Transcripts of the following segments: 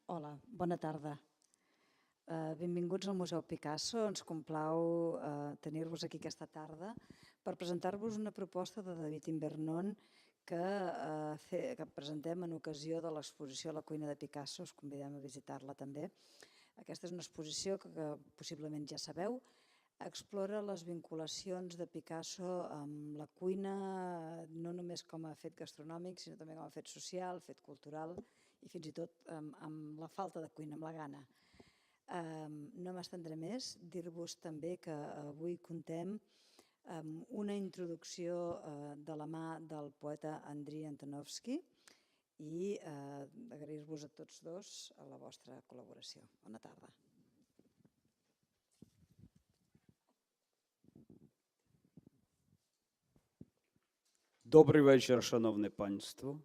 Hola, bona tarda. Benvinguts al Museu Picasso. Ens complau tenir-vos aquí aquesta tarda per presentar-vos una proposta de David Imbernon que presentem en ocasió de l'exposició a la cuina de Picasso. Us convidem a visitar-la també. Aquesta és una exposició que possiblement ja sabeu. Explora les vinculacions de Picasso amb la cuina, no només com a fet gastronòmic, sinó també com a fet social, fet cultural i fins i tot amb la falta de cuina, amb la gana. No m'estendré més, dir-vos també que avui contem amb una introducció de la mà del poeta Andriy Antonovsky i agrair-vos a tots dos la vostra col·laboració. Bona tarda. Добрий вечір, шановне панство.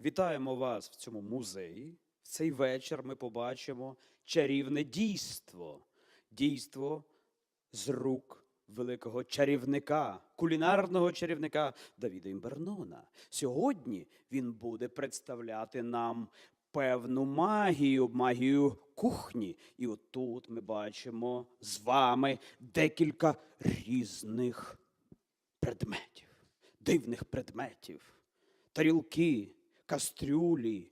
Вітаємо вас в цьому музеї. В цей вечір ми побачимо чарівне дійство. Дійство з рук великого чарівника, кулінарного чарівника Давіда Імбернона. Сьогодні він буде представляти нам певну магію кухні. І отут ми бачимо з вами декілька різних предметів. Дивних предметів, тарілки, кастрюлі,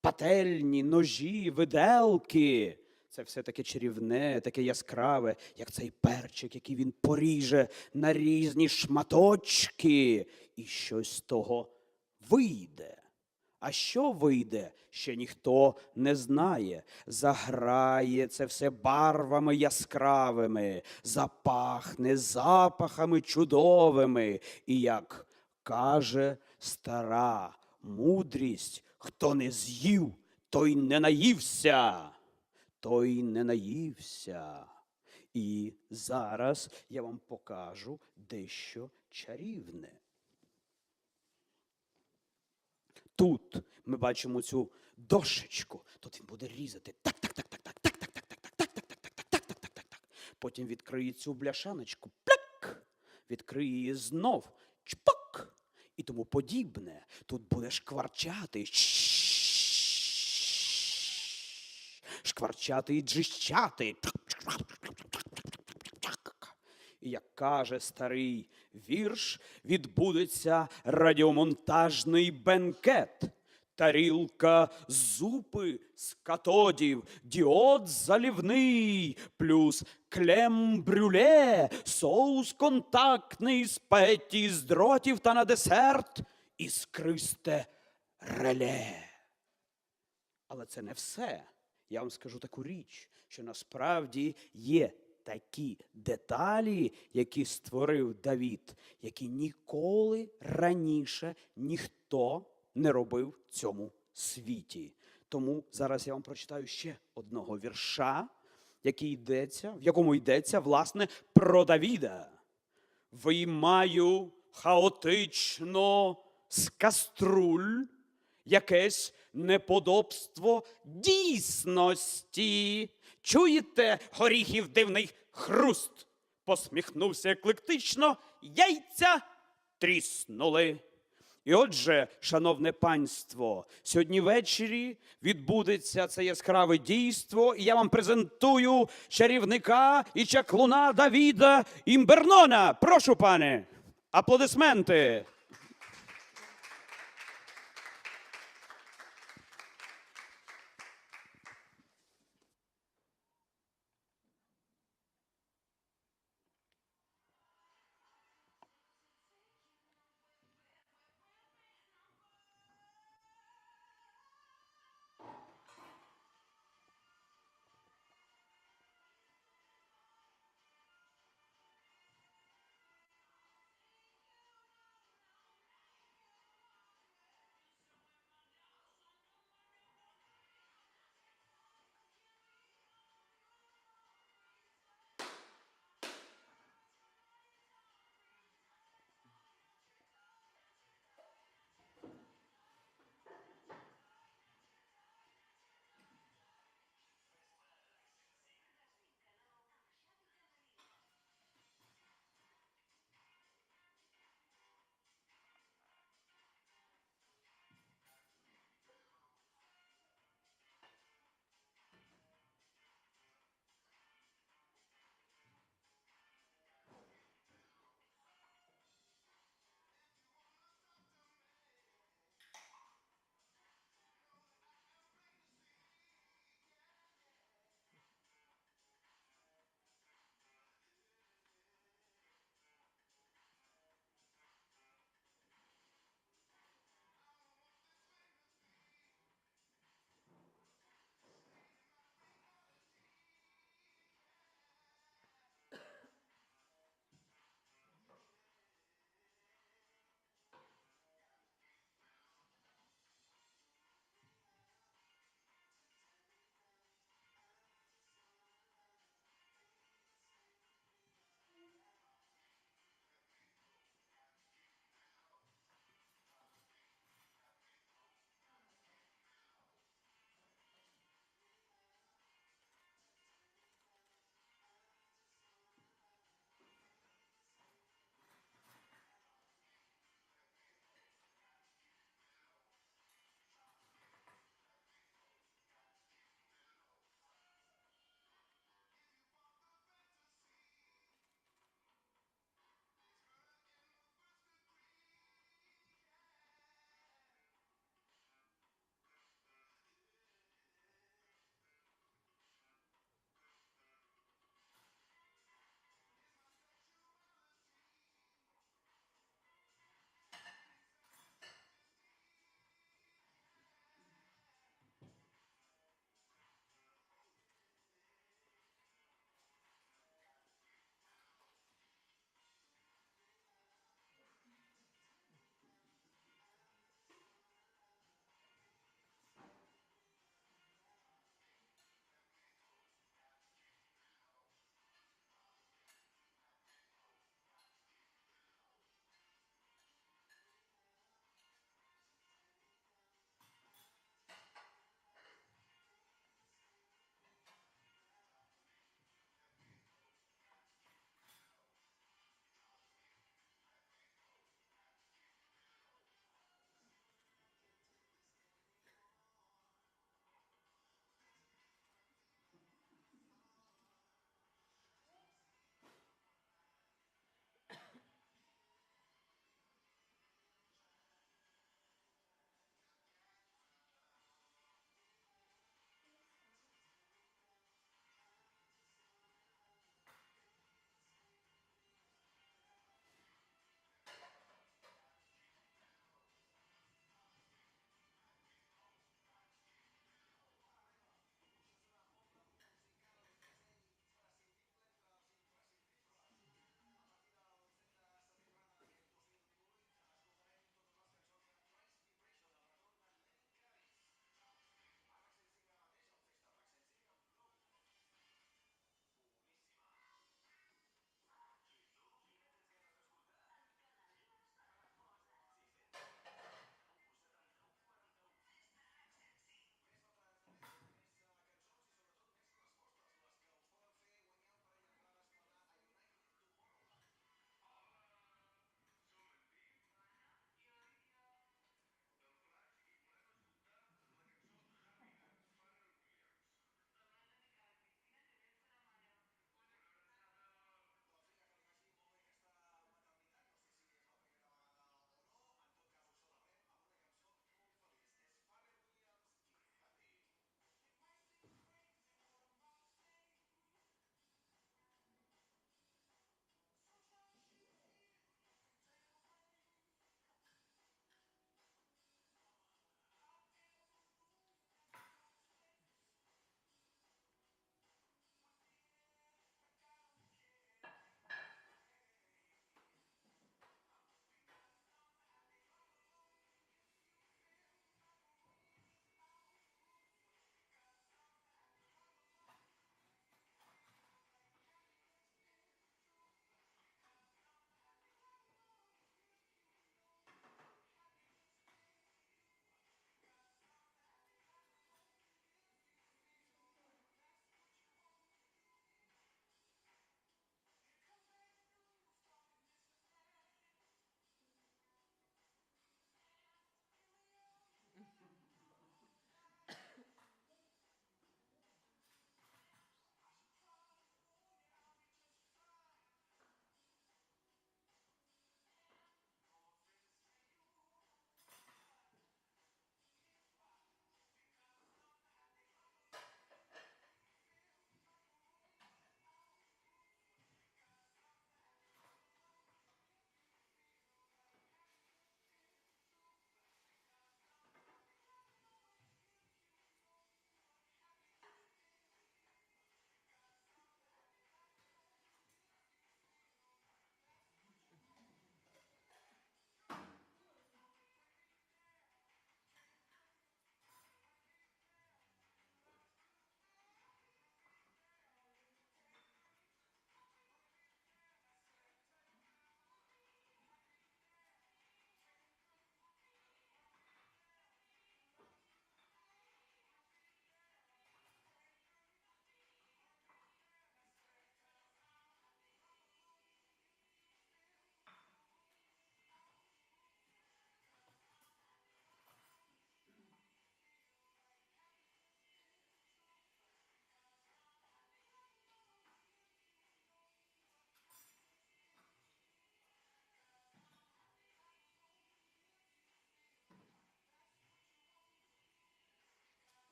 пательні, ножі, виделки. Це все таке чарівне, таке яскраве, як цей перчик, який він поріже на різні шматочки. І щось з того вийде. А що вийде, ще ніхто не знає. Заграє це все барвами яскравими, запахне запахами чудовими. І як каже стара мудрість, хто не з'їв, той не наївся. Той не наївся. І зараз я вам покажу дещо чарівне. Тут ми бачимо цю дошечку. Тут він буде різати. Так. Потім відкриє цю бляшаночку. Пляк! Відкриє її знов. Чпок! І тому подібне. Тут буде шкварчати. Шкварчати і джищати. І як каже старий вірш, відбудеться радіомонтажний бенкет. Тарілка зупи з катодів, діод залівний, плюс клем-брюле, соус контактний, спеті з дротів та на десерт іскристе реле. Але це не все. Я вам скажу таку річ, що насправді є такі деталі, які створив Давід, які ніколи раніше ніхто не робив в цьому світі. Тому зараз я вам прочитаю ще одного вірша, в якому йдеться, власне, про Давіда. Виймаю хаотично з каструль якесь неподобство дійсності. Чуєте, горіхів дивний хруст? Посміхнувся еклектично, яйця тріснули. І отже, шановне панство, сьогодні ввечері відбудеться це яскраве дійство, і я вам презентую чарівника і чаклуна Давіда Імбернона. Прошу, пане, аплодисменти.